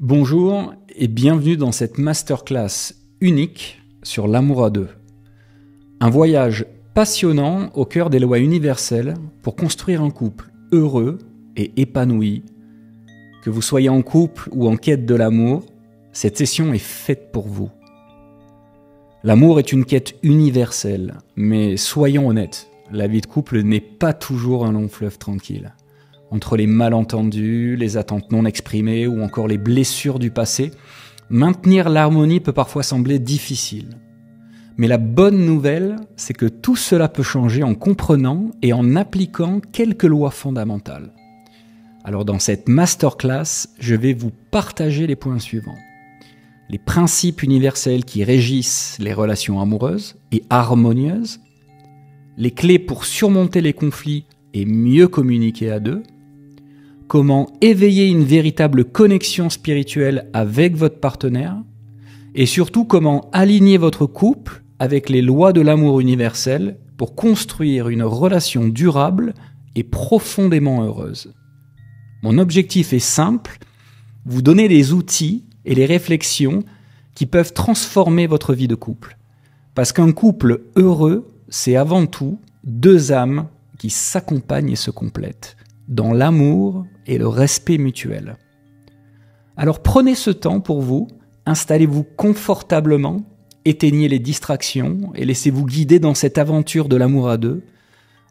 Bonjour et bienvenue dans cette masterclass unique sur l'amour à deux. Un voyage passionnant au cœur des lois universelles pour construire un couple heureux et épanoui. Que vous soyez en couple ou en quête de l'amour, cette session est faite pour vous. L'amour est une quête universelle, mais soyons honnêtes, la vie de couple n'est pas toujours un long fleuve tranquille. Entre les malentendus, les attentes non exprimées ou encore les blessures du passé, maintenir l'harmonie peut parfois sembler difficile. Mais la bonne nouvelle, c'est que tout cela peut changer en comprenant et en appliquant quelques lois fondamentales. Alors dans cette masterclass, je vais vous partager les points suivants. Les principes universels qui régissent les relations amoureuses et harmonieuses, les clés pour surmonter les conflits et mieux communiquer à deux, comment éveiller une véritable connexion spirituelle avec votre partenaire, et surtout comment aligner votre couple avec les lois de l'amour universel pour construire une relation durable et profondément heureuse. Mon objectif est simple, vous donner les outils et les réflexions qui peuvent transformer votre vie de couple. Parce qu'un couple heureux, c'est avant tout deux âmes qui s'accompagnent et se complètent, dans l'amour et le respect mutuel. Alors prenez ce temps pour vous, installez-vous confortablement, éteignez les distractions et laissez-vous guider dans cette aventure de l'amour à deux.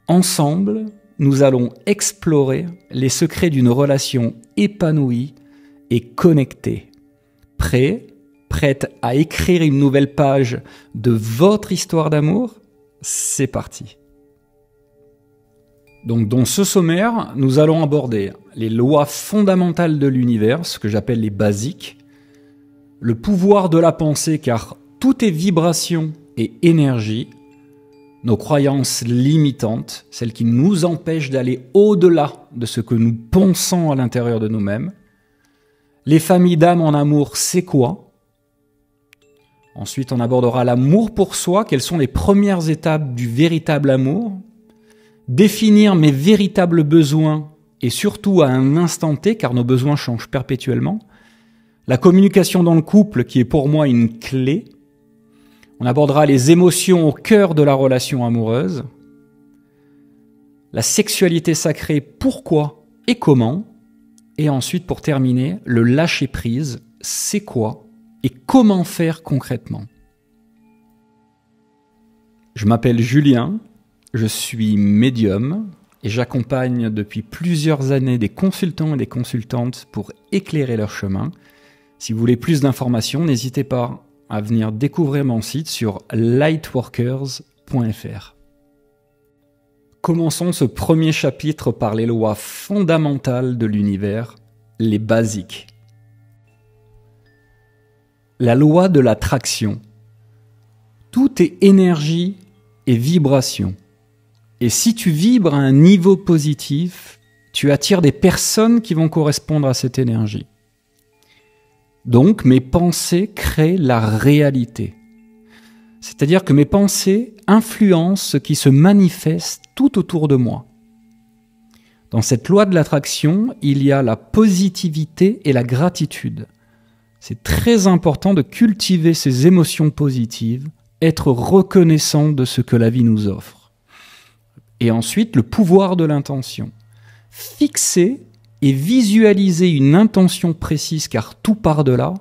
Ensemble, nous allons explorer les secrets d'une relation épanouie et connectée. Prête à écrire une nouvelle page de votre histoire d'amour? C'est parti. Donc dans ce sommaire, nous allons aborder les lois fondamentales de l'univers, ce que j'appelle les basiques, le pouvoir de la pensée car tout est vibration et énergie, nos croyances limitantes, celles qui nous empêchent d'aller au-delà de ce que nous pensons à l'intérieur de nous-mêmes, les familles d'âme en amour, c'est quoi? Ensuite, on abordera l'amour pour soi, quelles sont les premières étapes du véritable amour, définir mes véritables besoins et surtout à un instant T, car nos besoins changent perpétuellement. La communication dans le couple qui est pour moi une clé. On abordera les émotions au cœur de la relation amoureuse. La sexualité sacrée, pourquoi et comment. Et ensuite, pour terminer, le lâcher-prise, c'est quoi et comment faire concrètement. Je m'appelle Julien. Je suis médium et j'accompagne depuis plusieurs années des consultants et des consultantes pour éclairer leur chemin. Si vous voulez plus d'informations, n'hésitez pas à venir découvrir mon site sur lightworkers.fr. Commençons ce premier chapitre par les lois fondamentales de l'univers, les basiques. La loi de l'attraction. Tout est énergie et vibration. Et si tu vibres à un niveau positif, tu attires des personnes qui vont correspondre à cette énergie. Donc, mes pensées créent la réalité. C'est-à-dire que mes pensées influencent ce qui se manifeste tout autour de moi. Dans cette loi de l'attraction, il y a la positivité et la gratitude. C'est très important de cultiver ces émotions positives, être reconnaissant de ce que la vie nous offre. Et ensuite, le pouvoir de l'intention. Fixer et visualiser une intention précise, car tout part de là,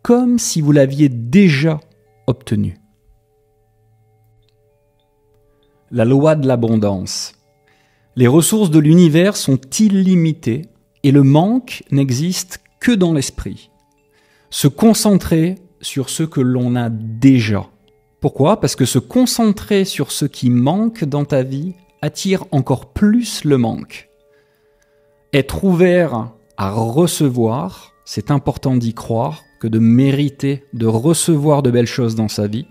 comme si vous l'aviez déjà obtenue. La loi de l'abondance. Les ressources de l'univers sont illimitées et le manque n'existe que dans l'esprit. Se concentrer sur ce que l'on a déjà. Pourquoi? Parce que se concentrer sur ce qui manque dans ta vie attire encore plus le manque. Être ouvert à recevoir, c'est important d'y croire, que de mériter, de recevoir de belles choses dans sa vie.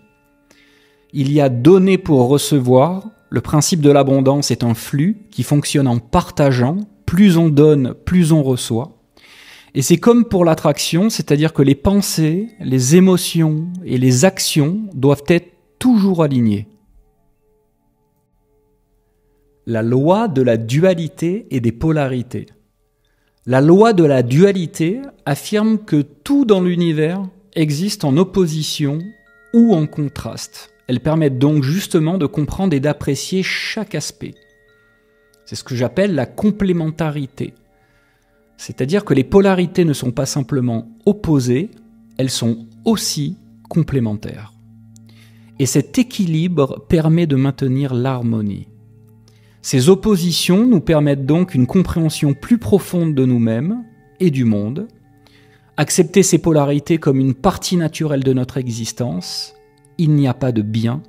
Il y a donner pour recevoir. Le principe de l'abondance est un flux qui fonctionne en partageant. Plus on donne, plus on reçoit. Et c'est comme pour l'attraction, c'est-à-dire que les pensées, les émotions et les actions doivent être toujours alignées. La loi de la dualité et des polarités. La loi de la dualité affirme que tout dans l'univers existe en opposition ou en contraste. Elles permettent donc justement de comprendre et d'apprécier chaque aspect. C'est ce que j'appelle la complémentarité. C'est-à-dire que les polarités ne sont pas simplement opposées, elles sont aussi complémentaires. Et cet équilibre permet de maintenir l'harmonie. Ces oppositions nous permettent donc une compréhension plus profonde de nous-mêmes et du monde, accepter ces polarités comme une partie naturelle de notre existence. Il n'y a pas de bien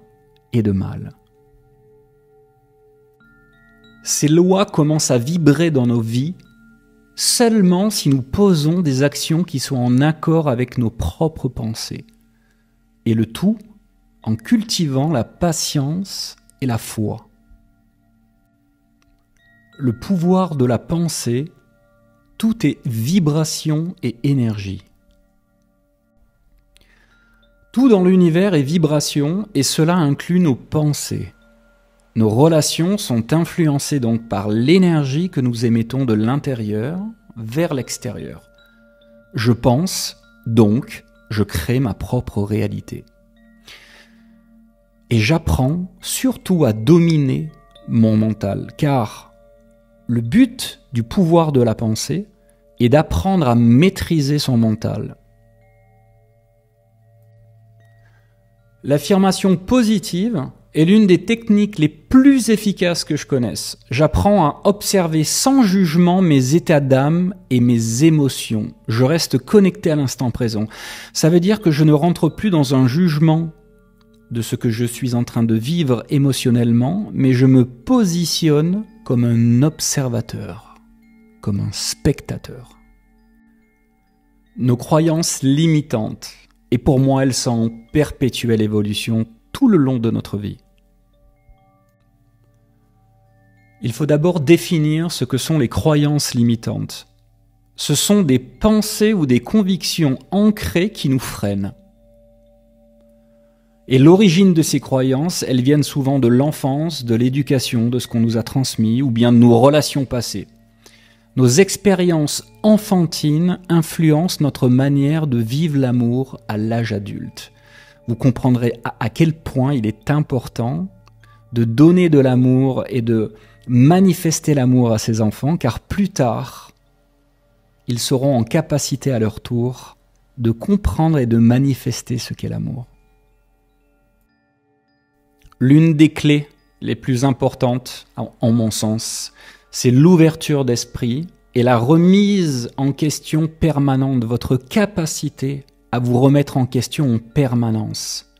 et de mal. Ces lois commencent à vibrer dans nos vies seulement si nous posons des actions qui soient en accord avec nos propres pensées. Et le tout en cultivant la patience et la foi. Le pouvoir de la pensée, tout est vibration et énergie. Tout dans l'univers est vibration et cela inclut nos pensées. Nos relations sont influencées donc par l'énergie que nous émettons de l'intérieur vers l'extérieur. Je pense, donc je crée ma propre réalité. Et j'apprends surtout à dominer mon mental, car le but du pouvoir de la pensée est d'apprendre à maîtriser son mental. L'affirmation positive est l'une des techniques les plus efficaces que je connaisse. J'apprends à observer sans jugement mes états d'âme et mes émotions. Je reste connecté à l'instant présent. Ça veut dire que je ne rentre plus dans un jugement de ce que je suis en train de vivre émotionnellement, mais je me positionne comme un observateur, comme un spectateur. Nos croyances limitantes, et pour moi elles sont en perpétuelle évolution tout le long de notre vie. Il faut d'abord définir ce que sont les croyances limitantes. Ce sont des pensées ou des convictions ancrées qui nous freinent. Et l'origine de ces croyances, elles viennent souvent de l'enfance, de l'éducation, de ce qu'on nous a transmis, ou bien de nos relations passées. Nos expériences enfantines influencent notre manière de vivre l'amour à l'âge adulte. Vous comprendrez à quel point il est important de donner de l'amour et de manifester l'amour à ses enfants, car plus tard, ils seront en capacité à leur tour de comprendre et de manifester ce qu'est l'amour. L'une des clés les plus importantes, en mon sens, c'est l'ouverture d'esprit et la remise en question permanente de votre capacité à vous remettre en question en permanence.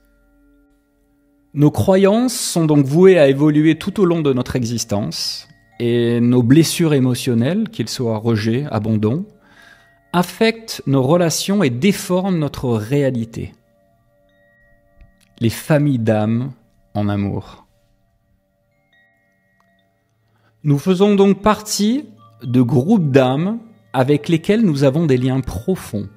Nos croyances sont donc vouées à évoluer tout au long de notre existence et nos blessures émotionnelles, qu'ils soient rejet, abandon, affectent nos relations et déforment notre réalité. Les familles d'âme en amour. Nous faisons donc partie de groupes d'âmes avec lesquels nous avons des liens profonds.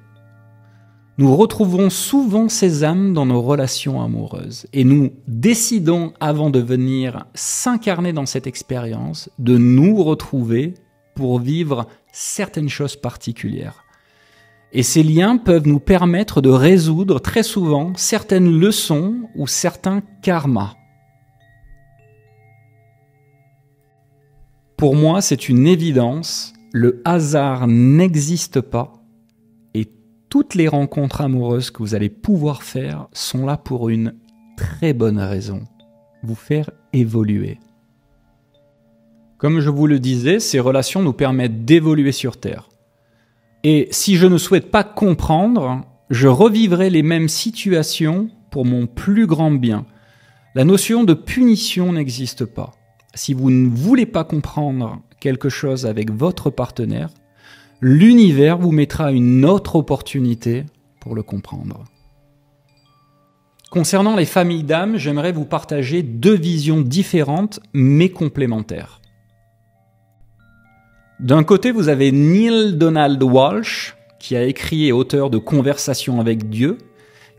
Nous retrouvons souvent ces âmes dans nos relations amoureuses et nous décidons, avant de venir s'incarner dans cette expérience, de nous retrouver pour vivre certaines choses particulières. Et ces liens peuvent nous permettre de résoudre très souvent certaines leçons ou certains karmas. Pour moi, c'est une évidence, le hasard n'existe pas et toutes les rencontres amoureuses que vous allez pouvoir faire sont là pour une très bonne raison, vous faire évoluer. Comme je vous le disais, ces relations nous permettent d'évoluer sur Terre. Et si je ne souhaite pas comprendre, je revivrai les mêmes situations pour mon plus grand bien. La notion de punition n'existe pas. Si vous ne voulez pas comprendre quelque chose avec votre partenaire, l'univers vous mettra une autre opportunité pour le comprendre. Concernant les familles d'âmes, j'aimerais vous partager deux visions différentes mais complémentaires. D'un côté, vous avez Neale Donald Walsch, qui a écrit et auteur de Conversation avec Dieu,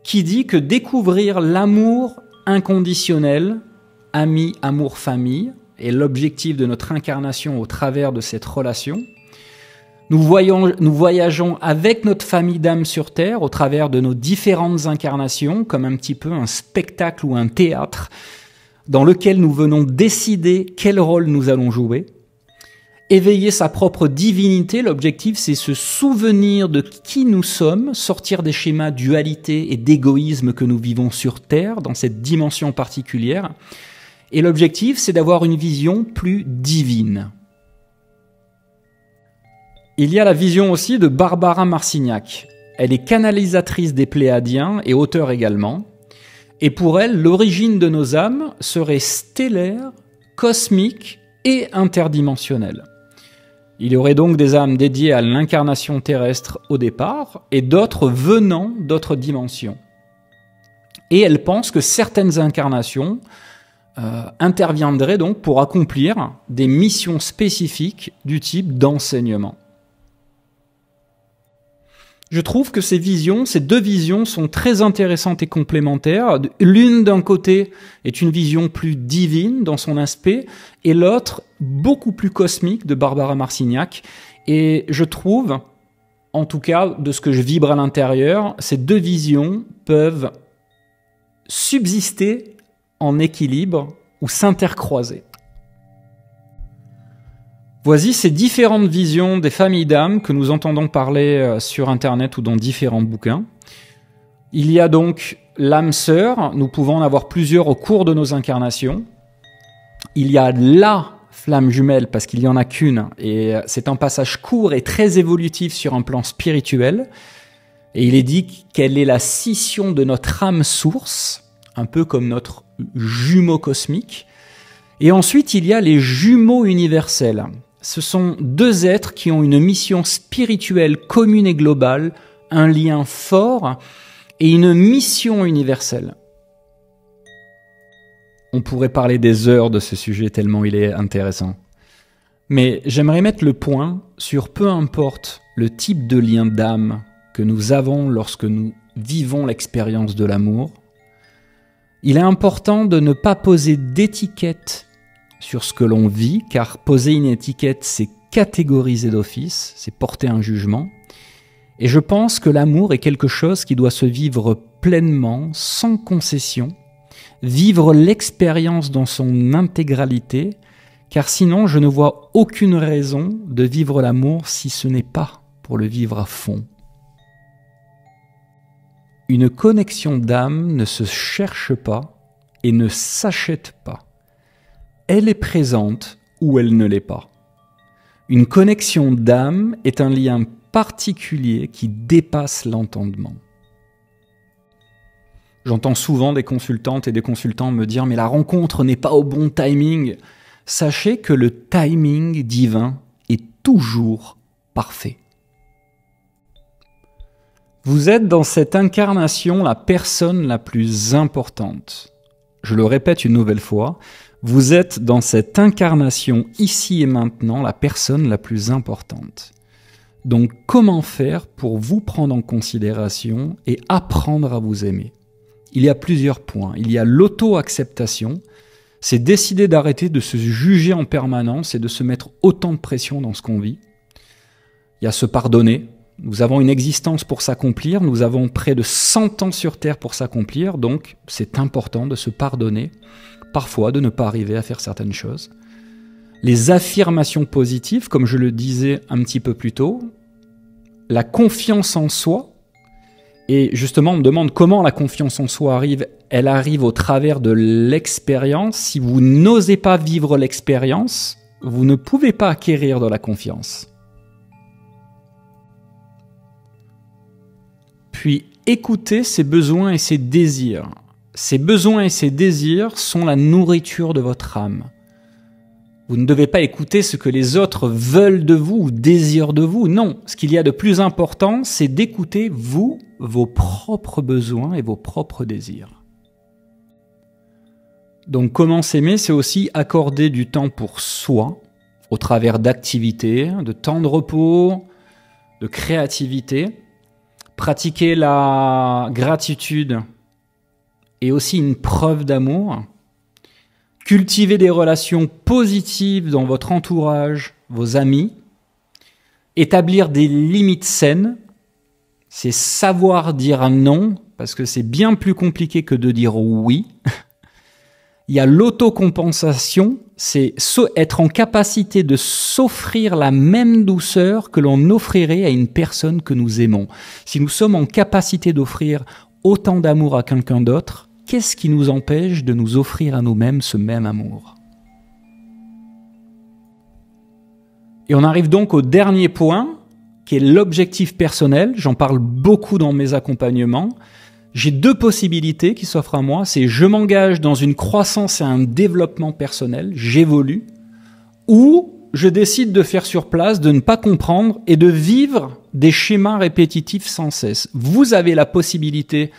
qui dit que découvrir l'amour inconditionnel, ami, amour, famille, est l'objectif de notre incarnation au travers de cette relation, Nous voyageons avec notre famille d'âmes sur Terre au travers de nos différentes incarnations, comme un petit peu un spectacle ou un théâtre dans lequel nous venons décider quel rôle nous allons jouer. Éveiller sa propre divinité, l'objectif c'est se souvenir de qui nous sommes, sortir des schémas dualité et d'égoïsme que nous vivons sur Terre, dans cette dimension particulière. Et l'objectif c'est d'avoir une vision plus divine. Il y a la vision aussi de Barbara Marcignac. Elle est canalisatrice des Pléiadiens et auteure également. Et pour elle, l'origine de nos âmes serait stellaire, cosmique et interdimensionnelle. Il y aurait donc des âmes dédiées à l'incarnation terrestre au départ et d'autres venant d'autres dimensions. Et elle pense que certaines incarnations interviendraient donc pour accomplir des missions spécifiques du type d'enseignement. Je trouve que ces deux visions sont très intéressantes et complémentaires. L'une d'un côté est une vision plus divine dans son aspect et l'autre beaucoup plus cosmique de Barbara Marcignac. Et je trouve, en tout cas de ce que je vibre à l'intérieur, ces deux visions peuvent subsister en équilibre ou s'intercroiser. Voici ces différentes visions des familles d'âmes que nous entendons parler sur Internet ou dans différents bouquins. Il y a donc l'âme sœur, nous pouvons en avoir plusieurs au cours de nos incarnations. Il y a la flamme jumelle, parce qu'il n'y en a qu'une, et c'est un passage court et très évolutif sur un plan spirituel. Et il est dit qu'elle est la scission de notre âme source, un peu comme notre jumeau cosmique. Et ensuite, il y a les jumeaux universels. Ce sont deux êtres qui ont une mission spirituelle commune et globale, un lien fort et une mission universelle. On pourrait parler des heures de ce sujet tellement il est intéressant. Mais j'aimerais mettre le point sur peu importe le type de lien d'âme que nous avons lorsque nous vivons l'expérience de l'amour, il est important de ne pas poser d'étiquette sur ce que l'on vit, car poser une étiquette, c'est catégoriser d'office, c'est porter un jugement. Et je pense que l'amour est quelque chose qui doit se vivre pleinement, sans concession, vivre l'expérience dans son intégralité, car sinon je ne vois aucune raison de vivre l'amour si ce n'est pas pour le vivre à fond. Une connexion d'âme ne se cherche pas et ne s'achète pas. Elle est présente ou elle ne l'est pas. Une connexion d'âme est un lien particulier qui dépasse l'entendement. J'entends souvent des consultantes et des consultants me dire « mais la rencontre n'est pas au bon timing ». Sachez que le timing divin est toujours parfait. Vous êtes dans cette incarnation la personne la plus importante. Je le répète une nouvelle fois, vous êtes dans cette incarnation ici et maintenant la personne la plus importante. Donc comment faire pour vous prendre en considération et apprendre à vous aimer? Il y a plusieurs points. Il y a l'auto-acceptation, c'est décider d'arrêter de se juger en permanence et de se mettre autant de pression dans ce qu'on vit. Il y a se pardonner. Nous avons une existence pour s'accomplir, nous avons près de 100 ans sur Terre pour s'accomplir, donc c'est important de se pardonner, parfois de ne pas arriver à faire certaines choses. Les affirmations positives, comme je le disais un petit peu plus tôt, la confiance en soi, et justement on me demande comment la confiance en soi arrive, elle arrive au travers de l'expérience. Si vous n'osez pas vivre l'expérience, vous ne pouvez pas acquérir de la confiance. Puis écoutez ses besoins et ses désirs. Ces besoins et ces désirs sont la nourriture de votre âme. Vous ne devez pas écouter ce que les autres veulent de vous ou désirent de vous. Non, ce qu'il y a de plus important, c'est d'écouter vous, vos propres besoins et vos propres désirs. Donc comment s'aimer, c'est aussi accorder du temps pour soi, au travers d'activités, de temps de repos, de créativité. Pratiquer la gratitude est aussi une preuve d'amour. Cultiver des relations positives dans votre entourage, vos amis. Établir des limites saines, c'est savoir dire non, parce que c'est bien plus compliqué que de dire oui. Il y a l'autocompensation, c'est être en capacité de s'offrir la même douceur que l'on offrirait à une personne que nous aimons. Si nous sommes en capacité d'offrir autant d'amour à quelqu'un d'autre, qu'est-ce qui nous empêche de nous offrir à nous-mêmes ce même amour? Et on arrive donc au dernier point, qui est l'objectif personnel. J'en parle beaucoup dans mes accompagnements. J'ai deux possibilités qui s'offrent à moi. C'est je m'engage dans une croissance et un développement personnel, j'évolue, ou je décide de faire sur place, de ne pas comprendre et de vivre des schémas répétitifs sans cesse. Vous avez la possibilité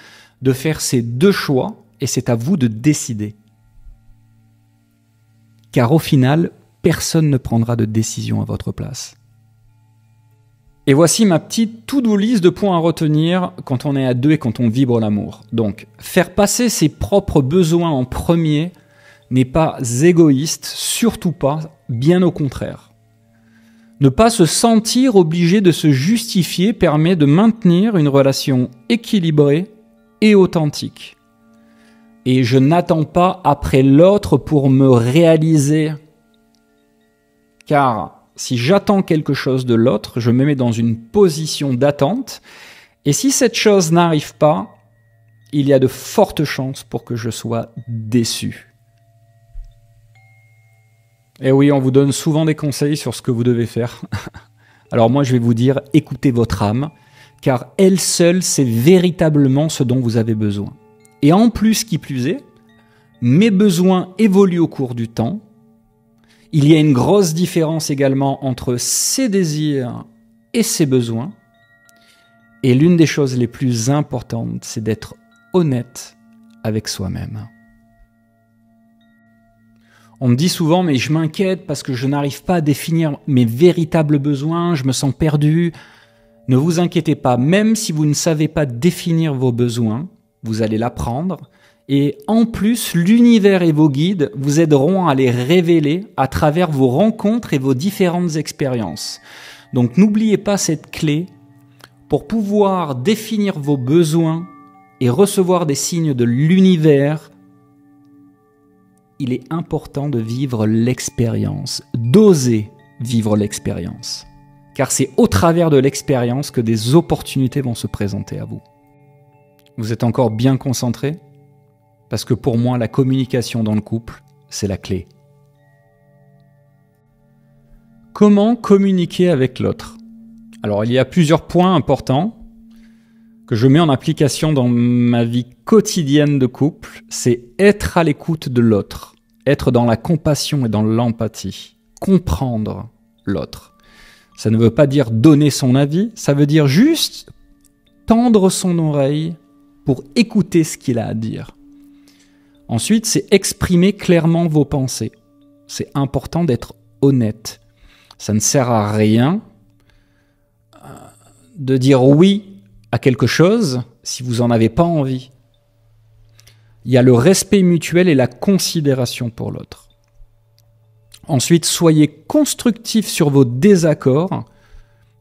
de faire ces deux choix et c'est à vous de décider. Car au final, personne ne prendra de décision à votre place. Et voici ma petite to-do list de points à retenir quand on est à deux et quand on vibre l'amour. Donc, faire passer ses propres besoins en premier n'est pas égoïste, surtout pas, bien au contraire. Ne pas se sentir obligé de se justifier permet de maintenir une relation équilibrée et authentique. Et je n'attends pas après l'autre pour me réaliser, car si j'attends quelque chose de l'autre, je me mets dans une position d'attente. Et si cette chose n'arrive pas, il y a de fortes chances pour que je sois déçu. Et oui, on vous donne souvent des conseils sur ce que vous devez faire. Alors moi, je vais vous dire, écoutez votre âme, car elle seule sait véritablement ce dont vous avez besoin. Et en plus, qui plus est, mes besoins évoluent au cours du temps. Il y a une grosse différence également entre ses désirs et ses besoins. Et l'une des choses les plus importantes, c'est d'être honnête avec soi-même. On me dit souvent, mais je m'inquiète parce que je n'arrive pas à définir mes véritables besoins, je me sens perdu. Ne vous inquiétez pas, même si vous ne savez pas définir vos besoins, vous allez l'apprendre. Et en plus, l'univers et vos guides vous aideront à les révéler à travers vos rencontres et vos différentes expériences. Donc n'oubliez pas cette clé pour pouvoir définir vos besoins et recevoir des signes de l'univers. Il est important de vivre l'expérience, d'oser vivre l'expérience. Car c'est au travers de l'expérience que des opportunités vont se présenter à vous. Vous êtes encore bien concentré ? Parce que pour moi, la communication dans le couple, c'est la clé. Comment communiquer avec l'autre? Alors, il y a plusieurs points importants que je mets en application dans ma vie quotidienne de couple. C'est être à l'écoute de l'autre, être dans la compassion et dans l'empathie, comprendre l'autre. Ça ne veut pas dire donner son avis, ça veut dire juste tendre son oreille pour écouter ce qu'il a à dire. Ensuite, c'est exprimer clairement vos pensées. C'est important d'être honnête. Ça ne sert à rien de dire oui à quelque chose si vous n'en avez pas envie. Il y a le respect mutuel et la considération pour l'autre. Ensuite, soyez constructif sur vos désaccords.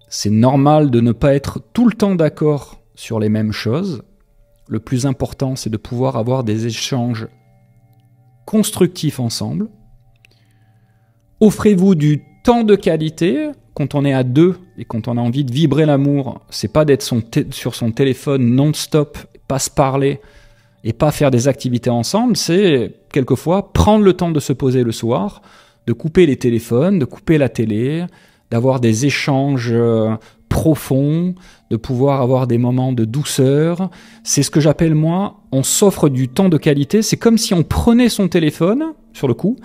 C'est normal de ne pas être tout le temps d'accord sur les mêmes choses. Le plus important, c'est de pouvoir avoir des échanges constructifs ensemble. Offrez-vous du temps de qualité. Quand on est à deux et quand on a envie de vibrer l'amour, c'est pas d'être sur son téléphone non-stop, pas se parler et pas faire des activités ensemble. C'est quelquefois prendre le temps de se poser le soir, de couper les téléphones, de couper la télé, d'avoir des échanges profonds, de pouvoir avoir des moments de douceur. C'est ce que j'appelle, moi, on s'offre du temps de qualité. C'est comme si on prenait son téléphone, sur le coup,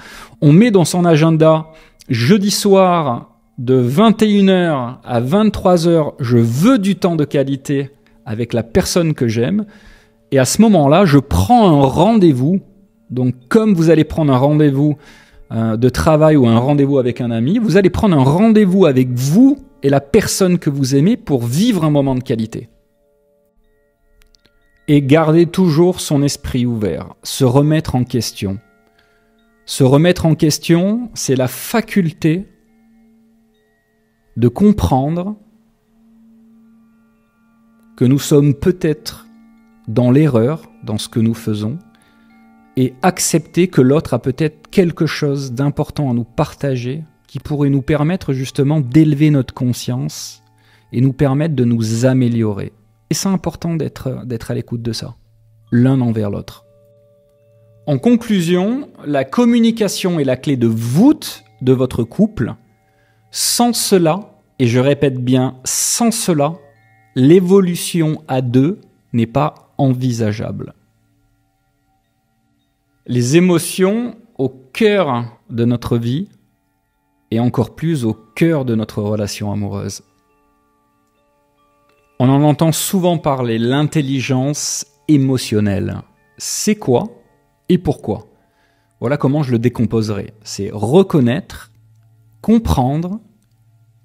on met dans son agenda, jeudi soir, de 21h à 23h, je veux du temps de qualité avec la personne que j'aime. Et à ce moment-là, je prends un rendez-vous. Donc, comme vous allez prendre un rendez-vous de travail ou un rendez-vous avec un ami, vous allez prendre un rendez-vous avec vous et la personne que vous aimez pour vivre un moment de qualité. Et garder toujours son esprit ouvert, se remettre en question. Se remettre en question, c'est la faculté de comprendre que nous sommes peut-être dans l'erreur, dans ce que nous faisons, et accepter que l'autre a peut-être quelque chose d'important à nous partager qui pourrait nous permettre justement d'élever notre conscience et nous permettre de nous améliorer. Et c'est important d'être à l'écoute de ça, l'un envers l'autre. En conclusion, la communication est la clé de voûte de votre couple. Sans cela, et je répète bien, sans cela, l'évolution à deux n'est pas envisageable. Les émotions au cœur de notre vie et encore plus au cœur de notre relation amoureuse. On en entend souvent parler, l'intelligence émotionnelle. C'est quoi et pourquoi? Voilà comment je le décomposerai. C'est reconnaître, comprendre,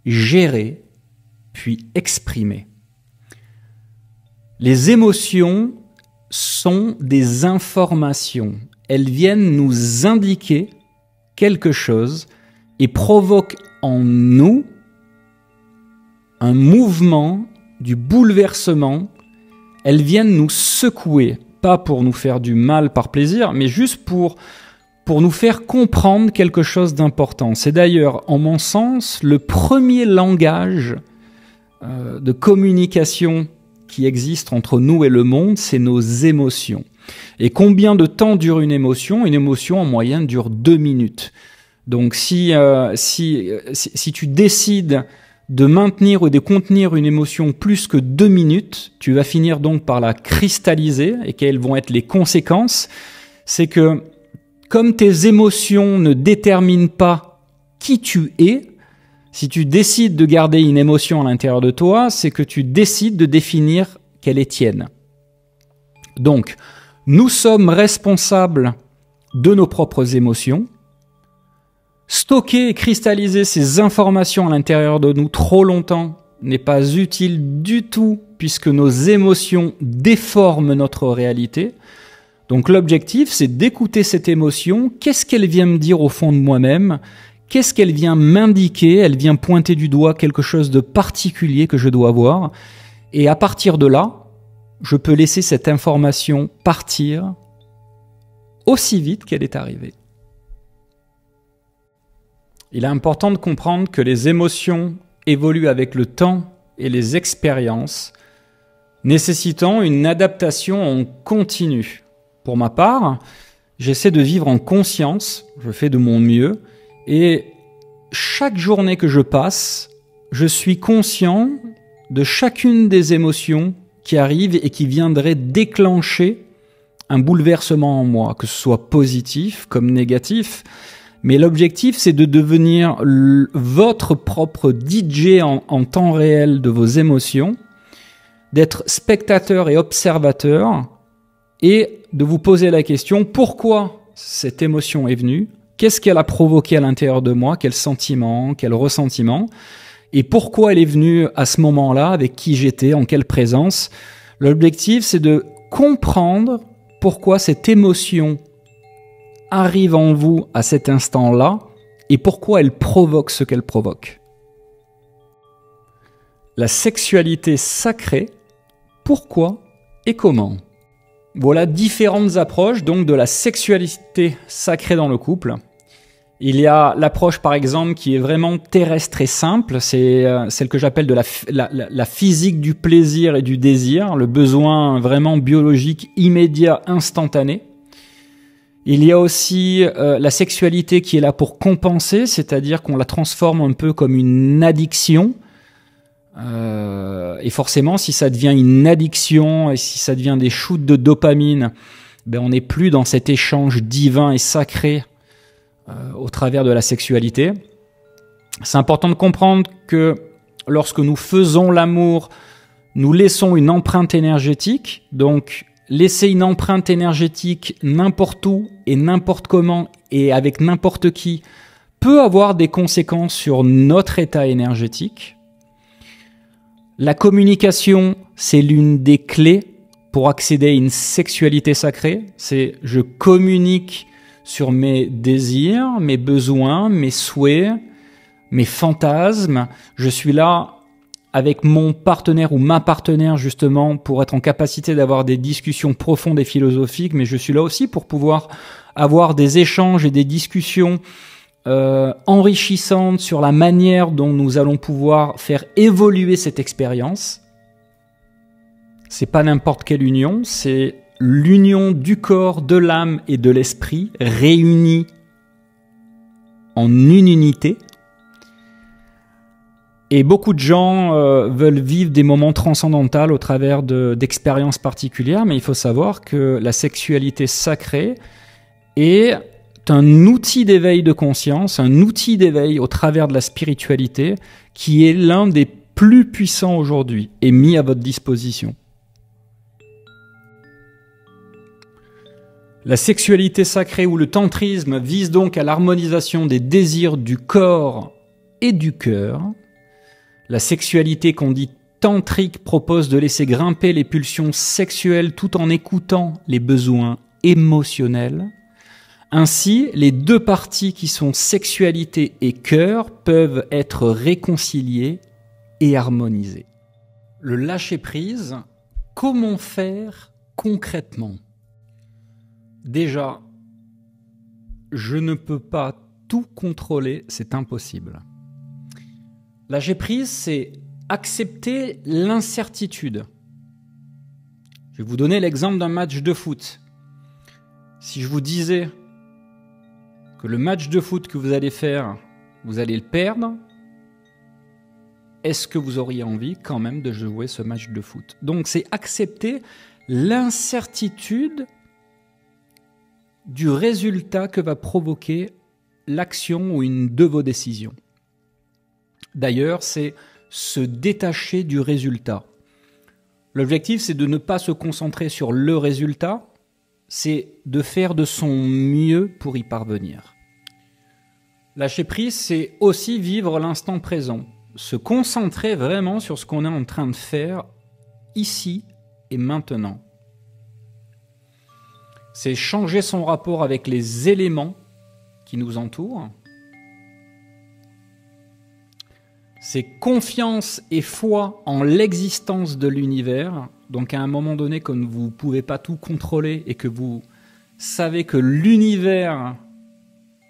gérer, puis exprimer. Les émotions sont des informations. Elles viennent nous indiquer quelque chose et provoquent en nous un mouvement, du bouleversement. Elles viennent nous secouer, pas pour nous faire du mal par plaisir, mais juste pour nous faire comprendre quelque chose d'important. C'est d'ailleurs, en mon sens, le premier langage de communication qui existe entre nous et le monde, c'est nos émotions. Et combien de temps dure une émotion? Une émotion, en moyenne, dure 2 minutes. Donc, si tu décides de maintenir ou de contenir une émotion plus que 2 minutes, tu vas finir donc par la cristalliser. Et quelles vont être les conséquences? C'est que, comme tes émotions ne déterminent pas qui tu es, si tu décides de garder une émotion à l'intérieur de toi, c'est que tu décides de définir qu'elle est tienne. Donc, nous sommes responsables de nos propres émotions. Stocker et cristalliser ces informations à l'intérieur de nous trop longtemps n'est pas utile du tout puisque nos émotions déforment notre réalité. Donc l'objectif, c'est d'écouter cette émotion. Qu'est-ce qu'elle vient me dire au fond de moi-même ? Qu'est-ce qu'elle vient m'indiquer ? Elle vient pointer du doigt quelque chose de particulier que je dois avoir. Et à partir de là, je peux laisser cette information partir aussi vite qu'elle est arrivée. Il est important de comprendre que les émotions évoluent avec le temps et les expériences, nécessitant une adaptation en continu. Pour ma part, j'essaie de vivre en conscience, je fais de mon mieux, et chaque journée que je passe, je suis conscient de chacune des émotions qui arrivent et qui viendraient déclencher un bouleversement en moi, que ce soit positif comme négatif. Mais l'objectif, c'est de devenir votre propre DJ en temps réel de vos émotions, d'être spectateur et observateur, et de vous poser la question, pourquoi cette émotion est venue? Qu'est-ce qu'elle a provoqué à l'intérieur de moi? Quel sentiment? Quel ressentiment? Et pourquoi elle est venue à ce moment-là? Avec qui j'étais? En quelle présence? L'objectif, c'est de comprendre pourquoi cette émotion arrive en vous à cet instant-là et pourquoi elle provoque ce qu'elle provoque. La sexualité sacrée, pourquoi et comment? Voilà différentes approches donc de la sexualité sacrée dans le couple. Il y a l'approche par exemple qui est vraiment terrestre et simple, c'est celle que j'appelle de la physique du plaisir et du désir, le besoin vraiment biologique immédiat, instantané. Il y a aussi la sexualité qui est là pour compenser, c'est-à-dire qu'on la transforme un peu comme une addiction. Et forcément, si ça devient une addiction et si ça devient des shoots de dopamine, ben on n'est plus dans cet échange divin et sacré au travers de la sexualité. C'est important de comprendre que lorsque nous faisons l'amour, nous laissons une empreinte énergétique. Donc, laisser une empreinte énergétique n'importe où et n'importe comment et avec n'importe qui peut avoir des conséquences sur notre état énergétique. La communication, c'est l'une des clés pour accéder à une sexualité sacrée. C'est je communique sur mes désirs, mes besoins, mes souhaits, mes fantasmes. Je suis là avec mon partenaire ou ma partenaire justement pour être en capacité d'avoir des discussions profondes et philosophiques, mais je suis là aussi pour pouvoir avoir des échanges et des discussions enrichissantes sur la manière dont nous allons pouvoir faire évoluer cette expérience. C'est pas n'importe quelle union, c'est l'union du corps, de l'âme et de l'esprit réunis en une unité. Et beaucoup de gens veulent vivre des moments transcendantaux au travers d'expériences particulières, mais il faut savoir que la sexualité sacrée est un outil d'éveil de conscience, un outil d'éveil au travers de la spiritualité qui est l'un des plus puissants aujourd'hui et mis à votre disposition. La sexualité sacrée ou le tantrisme vise donc à l'harmonisation des désirs du corps et du cœur. La sexualité qu'on dit tantrique propose de laisser grimper les pulsions sexuelles tout en écoutant les besoins émotionnels. Ainsi, les deux parties qui sont sexualité et cœur peuvent être réconciliées et harmonisées. Le lâcher-prise, comment faire concrètement ? Déjà, je ne peux pas tout contrôler, c'est impossible. Lâcher prise, c'est accepter l'incertitude. Je vais vous donner l'exemple d'un match de foot. Si je vous disais que le match de foot que vous allez faire, vous allez le perdre, est-ce que vous auriez envie quand même de jouer ce match de foot? Donc c'est accepter l'incertitude du résultat que va provoquer l'action ou une de vos décisions. D'ailleurs, c'est se détacher du résultat. L'objectif, c'est de ne pas se concentrer sur le résultat, c'est de faire de son mieux pour y parvenir. Lâcher prise, c'est aussi vivre l'instant présent, se concentrer vraiment sur ce qu'on est en train de faire ici et maintenant. C'est changer son rapport avec les éléments qui nous entourent. C'est confiance et foi en l'existence de l'univers. Donc à un moment donné, comme vous ne pouvez pas tout contrôler et que vous savez que l'univers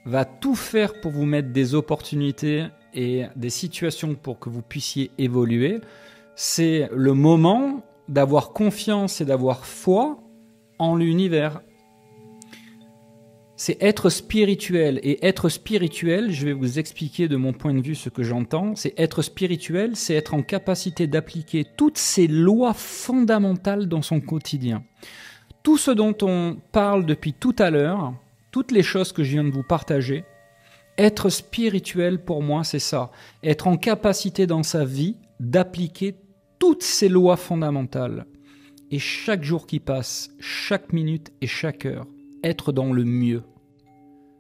va tout faire pour vous mettre des opportunités et des situations pour que vous puissiez évoluer, c'est le moment d'avoir confiance et d'avoir foi en l'univers. C'est être spirituel. Et être spirituel, je vais vous expliquer de mon point de vue ce que j'entends, c'est être spirituel, c'est être en capacité d'appliquer toutes ces lois fondamentales dans son quotidien. Tout ce dont on parle depuis tout à l'heure, toutes les choses que je viens de vous partager, être spirituel pour moi, c'est ça. Être en capacité dans sa vie d'appliquer toutes ces lois fondamentales. Et chaque jour qui passe, chaque minute et chaque heure, être dans le mieux.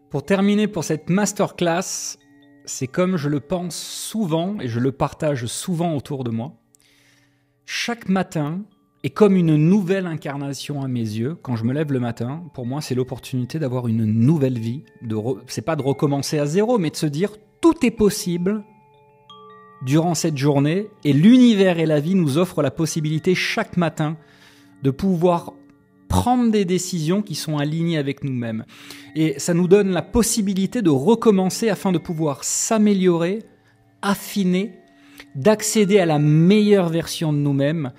Pour terminer pour cette masterclass, c'est comme je le pense souvent et je le partage souvent autour de moi. Chaque matin est comme une nouvelle incarnation à mes yeux. Quand je me lève le matin, pour moi, c'est l'opportunité d'avoir une nouvelle vie. C'est pas de recommencer à zéro, mais de se dire tout est possible durant cette journée. Et l'univers et la vie nous offrent la possibilité chaque matin de pouvoir prendre des décisions qui sont alignées avec nous-mêmes. Et ça nous donne la possibilité de recommencer afin de pouvoir s'améliorer, affiner, d'accéder à la meilleure version de nous-mêmes.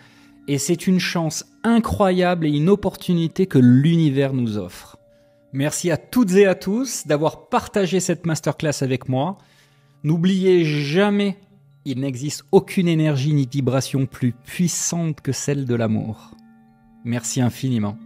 Et c'est une chance incroyable et une opportunité que l'univers nous offre. Merci à toutes et à tous d'avoir partagé cette masterclass avec moi. N'oubliez jamais, il n'existe aucune énergie ni vibration plus puissante que celle de l'amour. Merci infiniment.